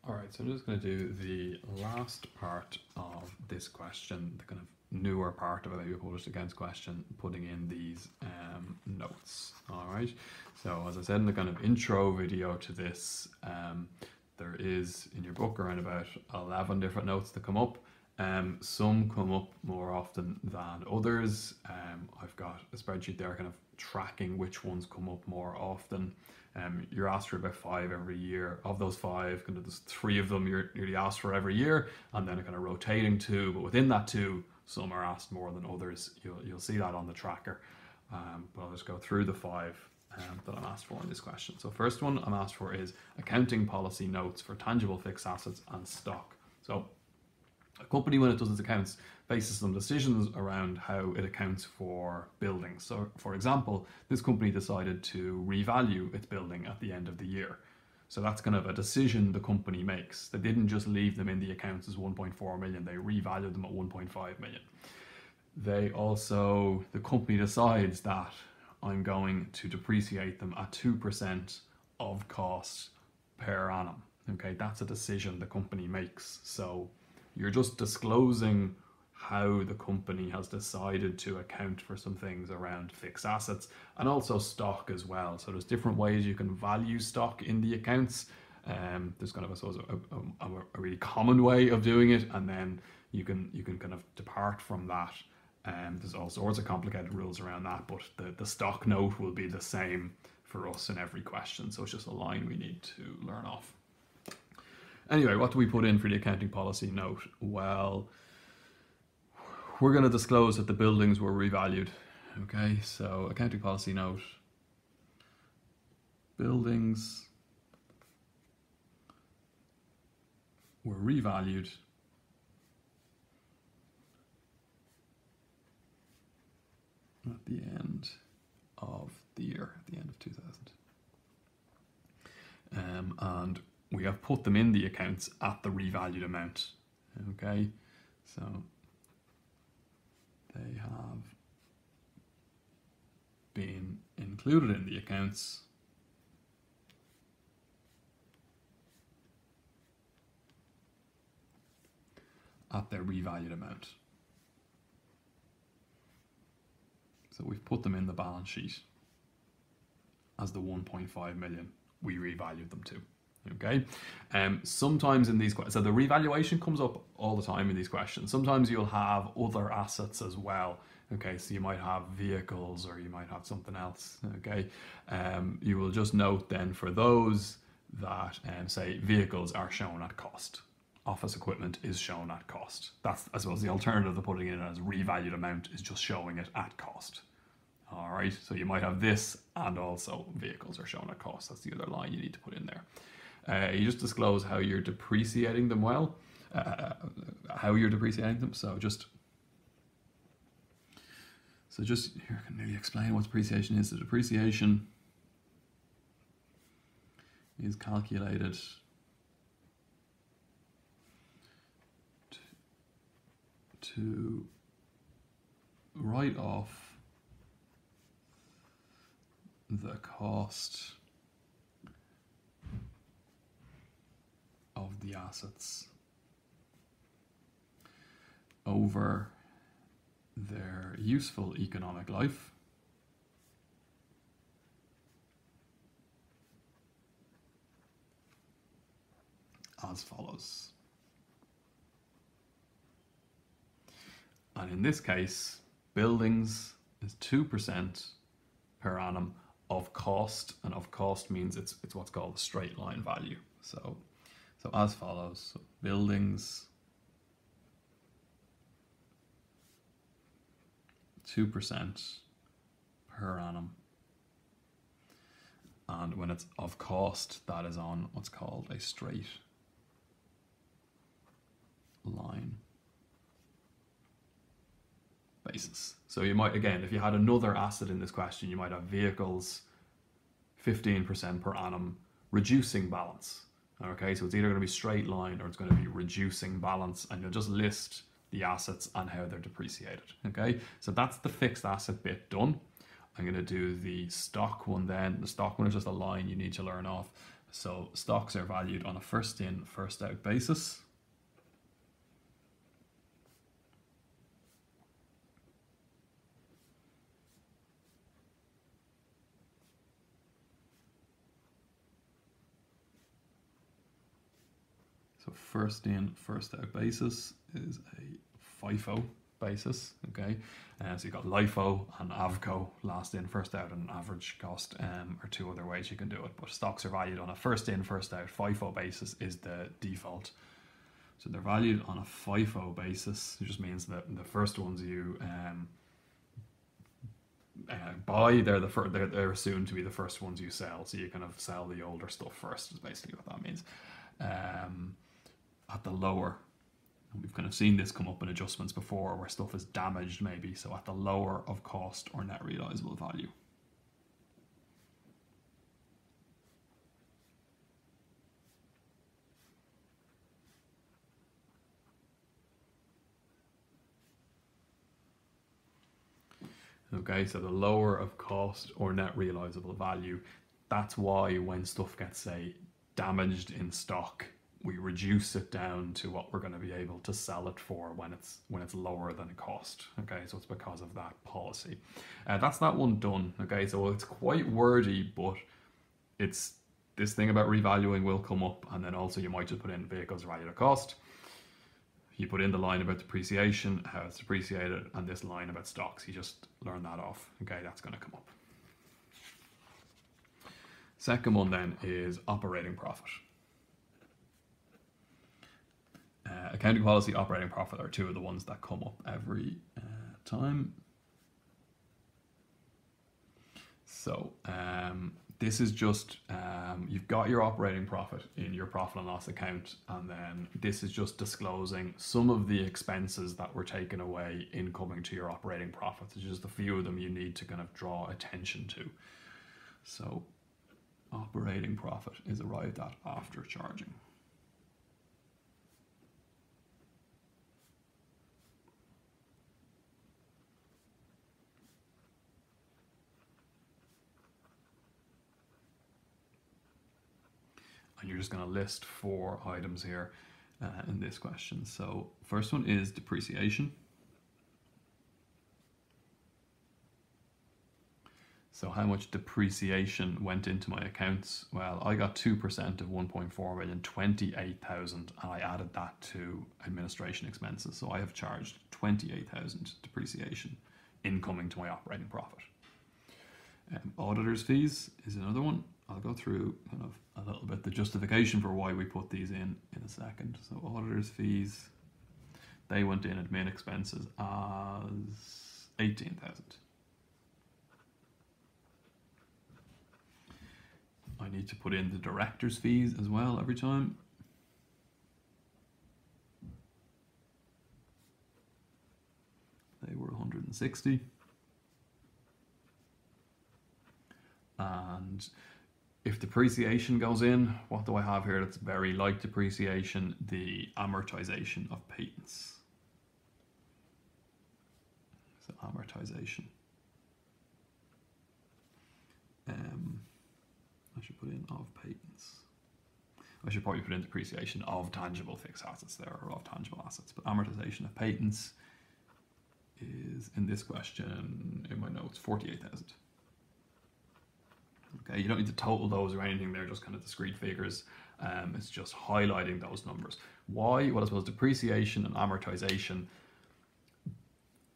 All right, so I'm just going to do the last part of this question, the kind of newer part of it, maybe a published accounts question, putting in these notes. All right, so as I said in the kind of intro video to this, there is in your book around about 11 different notes that come up. Some come up more often than others. I've got a spreadsheet there kind of tracking which ones come up more often. You're asked for about 5 every year. Of those 5, kind of there's 3 of them you're nearly asked for every year, and then a kind of rotating 2. But within that 2, some are asked more than others. You'll see that on the tracker. But I'll just go through the 5 that I'm asked for in this question. So first one I'm asked for is accounting policy notes for tangible fixed assets and stock. So a company, when it does its accounts, faces some decisions around how it accounts for buildings. So, for example, this company decided to revalue its building at the end of the year. So that's kind of a decision the company makes. They didn't just leave them in the accounts as 1.4 million, they revalued them at 1.5 million. The company decides that I'm going to depreciate them at 2% of cost per annum. Okay, that's a decision the company makes. So you're just disclosing how the company has decided to account for some things around fixed assets and also stock as well. So there's different ways you can value stock in the accounts. There's kind of a really common way of doing it, and then you can kind of depart from that. There's all sorts of complicated rules around that, but the stock note will be the same for us in every question. So it's just a line we need to learn off. Anyway, what do we put in for the accounting policy note? Well, we're going to disclose that the buildings were revalued. Okay, so accounting policy note, buildings were revalued at the end of the year, at the end of 2000. And we have put them in the accounts at the revalued amount. Okay, so they have been included in the accounts at their revalued amount. So we've put them in the balance sheet as the 1.5 million we revalued them to. Okay, sometimes in these questions, so the revaluation comes up all the time in these questions. Sometimes you'll have other assets as well. Okay, so you might have vehicles or you might have something else. Okay, you will just note then for those that say vehicles are shown at cost, office equipment is shown at cost. That's, I suppose, the alternative to putting it as revalued amount is just showing it at cost. All right, so you might have this and also vehicles are shown at cost. That's the other line you need to put in there. You just disclose how you're depreciating them So just here, I can maybe explain what depreciation is. The depreciation is calculated to write off the cost of the assets over their useful economic life as follows. And in this case, buildings is 2% per annum of cost, and of cost means it's what's called a straight line value. So as follows, so buildings 2% per annum, and when it's of cost, that is on what's called a straight line basis. So you might, again, if you had another asset in this question, you might have vehicles 15% per annum reducing balance. Okay, so it's either going to be straight line or it's going to be reducing balance, and you'll just list the assets and how they're depreciated. Okay, so that's the fixed asset bit done. I'm going to do the stock one then. The stock one is just a line you need to learn off. So stocks are valued on a first in, first out basis. So first in, first out basis is a FIFO basis, okay? So you've got LIFO and AVCO, last in, first out, and average cost are two other ways you can do it. But stocks are valued on a first in, first out. FIFO basis is the default. So they're valued on a FIFO basis. It just means that the first ones you buy, they're assumed to be the first ones you sell. So you kind of sell the older stuff first, is basically what that means. At the lower, we've kind of seen this come up in adjustments before where stuff is damaged maybe, so at the lower of cost or net realizable value. Okay, so the lower of cost or net realizable value, that's why when stuff gets, say, damaged in stock, we reduce it down to what we're going to be able to sell it for when it's lower than cost. Okay, so it's because of that policy. That's that one done. Okay, so it's quite wordy, but it's this thing about revaluing will come up, and then also you might just put in vehicles valued at cost. You put in the line about depreciation, how it's depreciated, and this line about stocks. You just learn that off. Okay, that's going to come up. Second one then is operating profit. Accounting policy, operating profit are two of the ones that come up every time. So this is just, you've got your operating profit in your profit and loss account, and then this is just disclosing some of the expenses that were taken away in coming to your operating profits. It's just a few of them you need to kind of draw attention to. So operating profit is arrived at after charging. And you're just going to list 4 items here in this question. So first one is depreciation. So how much depreciation went into my accounts? Well, I got 2% of 1.4 million, 28,000, and I added that to administration expenses. So I have charged 28,000 depreciation incoming to my operating profit. Auditor's fees is another one. I'll go through kind of a little bit the justification for why we put these in a second. So auditor's fees, they went in admin expenses as 18,000. I need to put in the director's fees as well every time. They were 160. And if depreciation goes in, what do I have here that's very like depreciation? The amortization of patents. So amortization. I should put in of patents. I should probably put in depreciation of tangible fixed assets there, or of tangible assets. But amortization of patents is, in this question, in my notes, 48,000. Okay, you don't need to total those or anything, they're just kind of discrete figures. It's just highlighting those numbers. Why? Well, I suppose depreciation and amortization,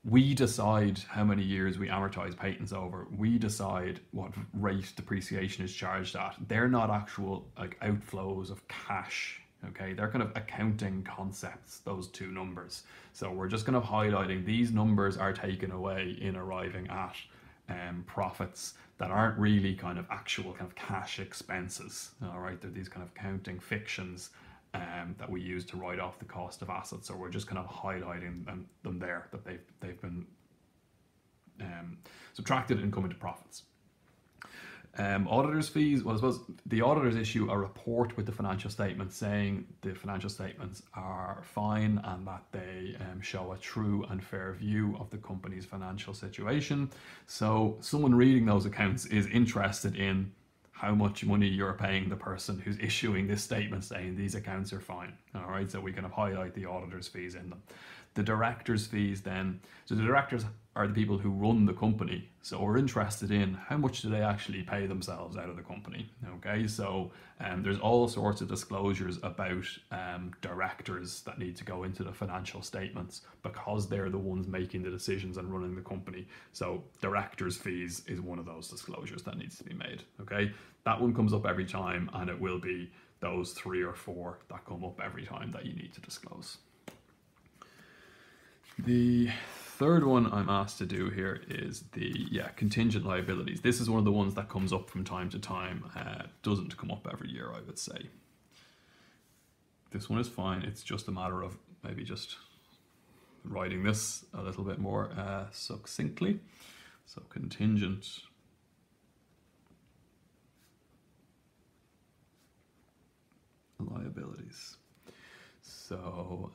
we decide how many years we amortize patents over. We decide what rate depreciation is charged at. They're not actual like outflows of cash. Okay, they're kind of accounting concepts, those two numbers. So we're just kind of highlighting these numbers are taken away in arriving at profits that aren't really kind of actual kind of cash expenses. All right, they're these kind of accounting fictions that we use to write off the cost of assets. So we're just kind of highlighting them there, that they've been subtracted and come into profits. Auditors' fees, well, I suppose the auditors issue a report with the financial statements saying the financial statements are fine and that they show a true and fair view of the company's financial situation. So someone reading those accounts is interested in how much money you're paying the person who's issuing this statement saying these accounts are fine. All right, so we kind of highlight the auditor's fees in them. The director's fees then, so the directors are the people who run the company. So we're interested in how much do they actually pay themselves out of the company. Okay, so there's all sorts of disclosures about directors that need to go into the financial statements because they're the ones making the decisions and running the company. So directors' fees is one of those disclosures that needs to be made. Okay, that one comes up every time, and it will be those 3 or 4 that come up every time that you need to disclose. The third one I'm asked to do here is the contingent liabilities. This is one of the ones that comes up from time to time. Doesn't come up every year, I would say. This one is fine. It's just a matter of maybe just writing this a little bit more succinctly. So contingent liabilities. So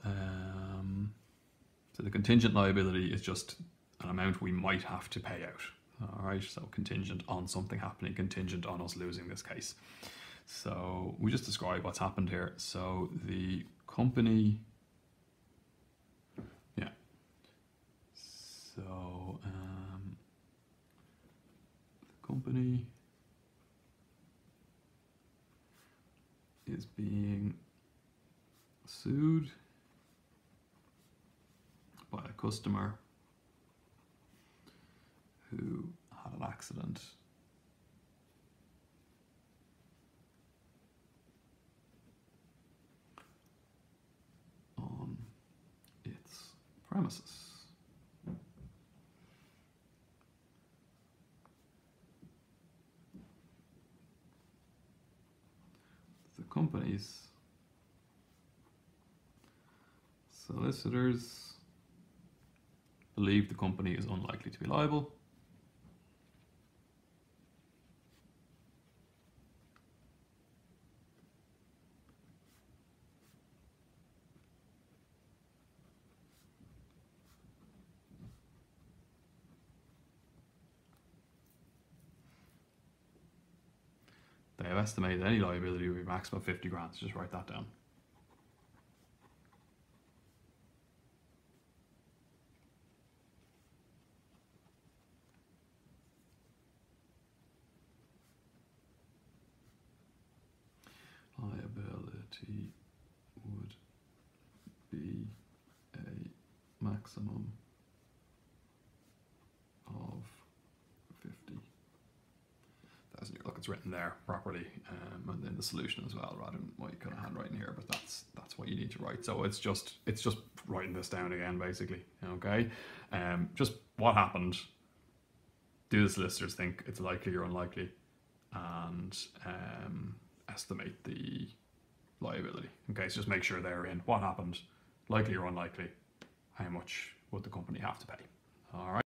the contingent liability is just an amount we might have to pay out. All right, so contingent on something happening, contingent on us losing this case. So we just describe what's happened here. So the company, so the company is being sued by a customer who had an accident on its premises. The company's solicitors believe the company is unlikely to be liable. They have estimated any liability will be maximum 50 grand. So just write that down. Liability would be a maximum of 50,000. Look, it's written there properly, and then the solution as well, rather than what you kind of handwriting here. But that's what you need to write. So it's just writing this down again, basically. Okay, just what happened. Do the solicitors think it's likely or unlikely, and estimate the liability. Okay, so just make sure they're in what happened, likely or unlikely, how much would the company have to pay. All right.